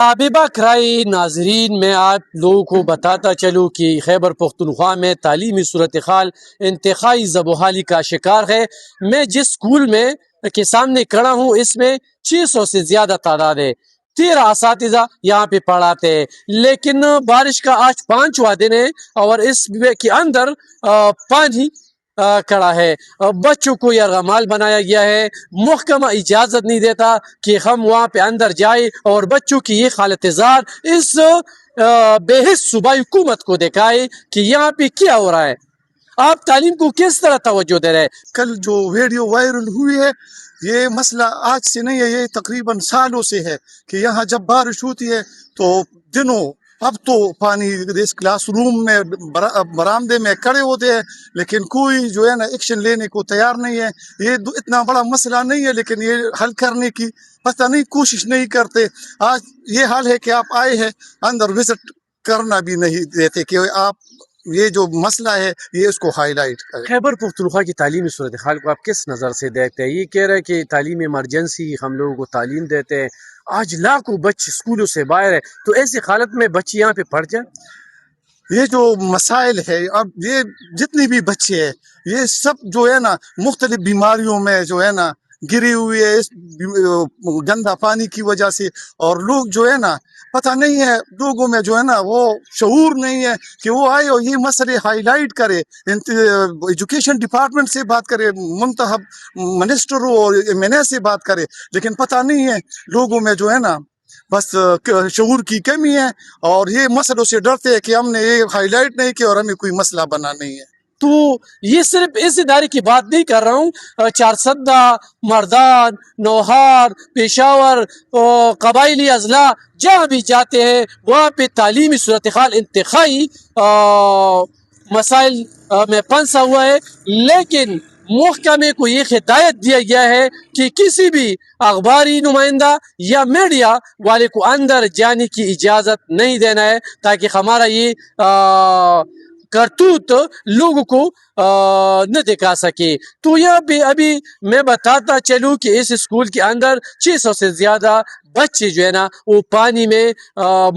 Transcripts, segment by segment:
حبیبہ کرائی ناظرین، میں آپ لوگوں کو بتاتا چلوں کہ خیبر پختونخوا میں تعلیمی صورتحال انتہائی زبحالی کا شکار ہے۔ میں جس اسکول میں کے سامنے کھڑا ہوں اس میں 600 سے زیادہ تعداد ہے، 13 اساتذہ یہاں پہ پڑھاتے ہیں، لیکن بارش کا آج 5واں دن ہے اور اس کے اندر پانی کڑا ہے۔ بچوں کو یرغمال بنایا گیا ہے، محکمہ اجازت نہیں دیتا کہ ہم وہاں پہ اندر جائیں، اور بچوں کی یہ حالت زار اس بے حس صوبائی حکومت کو دکھائے کہ یہاں پہ کیا ہو رہا ہے، آپ تعلیم کو کس طرح توجہ دے رہے ہیں۔ کل جو ویڈیو وائرل ہوئی ہے یہ مسئلہ آج سے نہیں ہے، یہ تقریباً سالوں سے ہے کہ یہاں جب بارش ہوتی ہے تو دنوں اب تو پانی اس کلاس روم میں برآمدے میں کھڑے ہوتے ہیں، لیکن کوئی جو ہے نا ایکشن لینے کو تیار نہیں ہے۔ یہ اتنا بڑا مسئلہ نہیں ہے لیکن یہ حل کرنے کی پتہ نہیں کوشش نہیں کرتے۔ آج یہ حال ہے کہ آپ آئے ہیں اندر وزٹ کرنا بھی نہیں دیتے کہ آپ یہ جو مسئلہ ہے یہ اس کو ہائی لائٹ کریں۔ خیبر پختونخوا کی تعلیمی صورتحال کو آپ کس نظر سے دیکھتے ہیں؟ یہ کہہ رہے ہیں کہ تعلیم ایمرجنسی، ہم لوگوں کو تعلیم دیتے ہیں، آج لاکھوں بچے اسکولوں سے باہر ہے، تو ایسی حالت میں بچے یہاں پہ پڑھ جائیں۔ یہ جو مسائل ہے، اب یہ جتنی بھی بچے ہیں یہ سب جو ہے نا مختلف بیماریوں میں جو ہے نا گری ہوئی ہے اس گندا پانی کی وجہ سے، اور لوگ جو ہے نا پتہ نہیں ہے، لوگوں میں جو ہے نا وہ شعور نہیں ہے کہ وہ آئے اور یہ مسئلے ہائی لائٹ کرے، ایجوکیشن ڈپارٹمنٹ سے بات کرے، منتخب منسٹروں اور ایم این اے سے بات کرے، لیکن پتہ نہیں ہے لوگوں میں جو ہے نا بس شعور کی کمی ہے، اور یہ مسئلوں سے ڈرتے ہیں کہ ہم نے یہ ہائی لائٹ نہیں کیا اور ہمیں کوئی مسئلہ بنا نہیں ہے۔ تو یہ صرف اس ادارے کی بات نہیں کر رہا ہوں، چارسدہ، مردان، نوہار، پشاور، قبائلی اضلاع جہاں بھی جاتے ہیں وہاں پہ تعلیمی صورتحال انتہائی مسائل میں پنسا ہوا ہے، لیکن محکمے کو یہ ہدایت دیا گیا ہے کہ کسی بھی اخباری نمائندہ یا میڈیا والے کو اندر جانے کی اجازت نہیں دینا ہے، تاکہ ہمارا یہ کرتوت لوگوں کو نہ دکھا سکے۔ تو یہاں پہ ابھی میں بتاتا چلوں کہ اس اسکول کے اندر 600 سے زیادہ بچے جو ہے نا وہ پانی میں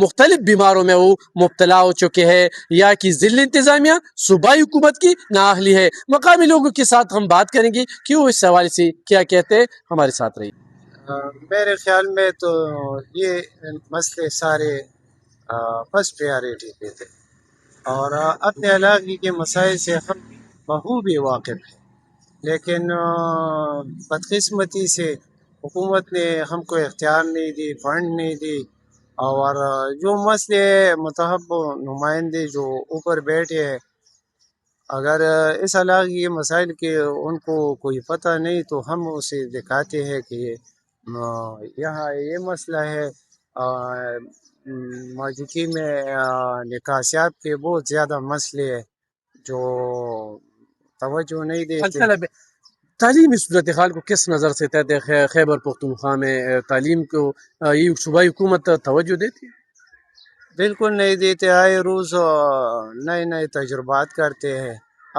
مختلف بیماروں میں وہ مبتلا ہو چکے ہیں، یا کہ ضلع انتظامیہ صوبائی حکومت کی نااہلی ہے۔ مقامی لوگوں کے ساتھ ہم بات کریں گے کہ وہ اس حوالے سے کیا کہتے ہیں، ہمارے ساتھ رہیے۔ میرے خیال میں تو یہ مسئلے سارے فرسٹ پریارٹی پہ تھے، اور اپنے علاقے کے مسائل سے ہم بخوبی واقف ہیں، لیکن بدقسمتی سے حکومت نے ہم کو اختیار نہیں دی، فنڈ نہیں دی، اور جو مسئلے منتخب نمائندے جو اوپر بیٹھے ہیں، اگر اس علاقے کے مسائل کے ان کو کوئی پتہ نہیں تو ہم اسے دکھاتے ہیں کہ یہاں یہ مسئلہ ہے۔ موجودگی میں نکاسیات کے بہت زیادہ مسئلے ہیں جو توجہ نہیں دیتے۔ تعلیمی صورتحال کو کس نظر سے دیکھتے ہیں؟ خیبر پختونخوا میں تعلیم کو یہ صوبائی حکومت توجہ دیتی ہے؟ بالکل نہیں دیتے، آئے روز نئے نئے تجربات کرتے ہیں۔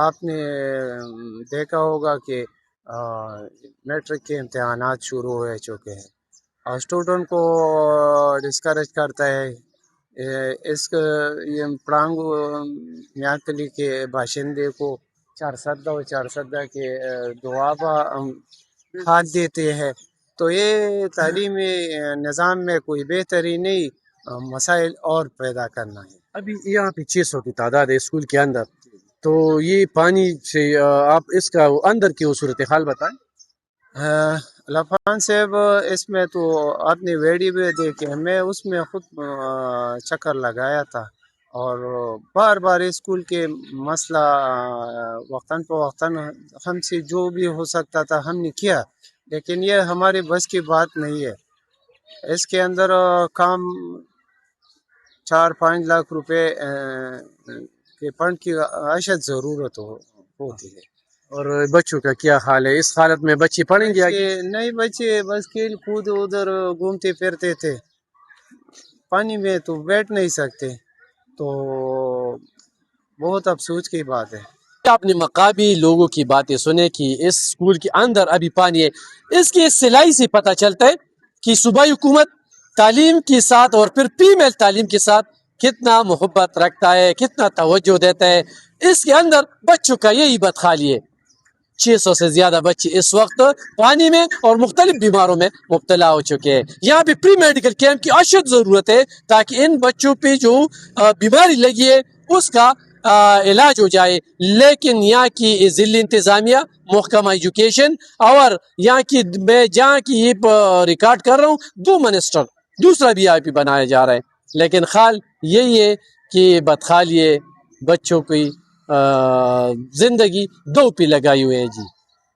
آپ نے دیکھا ہوگا کہ میٹرک کے امتحانات شروع ہو چکے ہیں اور اسٹوڈنٹ کو ڈسکریج کرتا ہے۔ اس پڑانگو میاں کلی کے باشندے کو چارسدہ کے دعابہ ہاتھ دیتے ہیں، تو یہ تعلیمی نظام میں کوئی بہتری نہیں، مسائل اور پیدا کرنا ہے۔ ابھی یہاں پہ 600 کی تعداد ہے اسکول کے اندر، تو یہ پانی سے آپ اس کا اندر کی وہ صورتحال بتائیں۔ لفان صاحب، اس میں تو آپ نے ویڈیو بھی دیکھے، میں اس میں خود چکر لگایا تھا، اور بار بار اسکول کے مسئلہ وقتاً فوقتاً ہم سے جو بھی ہو سکتا تھا ہم نے کیا، لیکن یہ ہمارے بس کی بات نہیں ہے۔ اس کے اندر کام 4-5 لاکھ روپے کے فنڈ کی اشد ضرورت ہوتی ہے۔ اور بچوں کا کیا حال ہے؟ اس حالت میں بچے پڑھیں گے آگے؟ نہیں، بچے بس کھیل کود ادھر گھومتے پھرتے تھے، پانی میں تو بیٹھ نہیں سکتے، تو بہت افسوس کی بات ہے۔ آپ نے مقامی لوگوں کی باتیں سنے کہ اس اسکول کے اندر ابھی پانی ہے، اس کی سلائی سے پتہ چلتا ہے کہ صوبائی حکومت تعلیم کے ساتھ اور پھر فیمیل تعلیم کے ساتھ کتنا محبت رکھتا ہے، کتنا توجہ دیتا ہے. اس کے اندر بچوں کا یہی بدحالی ہے. 600 سے زیادہ بچے اس وقت پانی میں اور مختلف بیماروں میں مبتلا ہو چکے ہیں. یہاں پہ پری میڈیکل کیمپ کی اشد ضرورت ہے تاکہ ان بچوں پہ جو بیماری لگی ہے اس کا علاج ہو جائے. لیکن یہاں کی ضلعی انتظامیہ، محکمہ ایجوکیشن اور یہاں کی میں جہاں کی یہ ریکارڈ کر رہا ہوں 2 منسٹر، دوسرا بھی آئی پی بنایا جا رہا ہے. لیکن خال یہی ہے کہ بدحالی ہے، بچوں کی زندگی 2 پہ لگائی ہوئی ہے. جی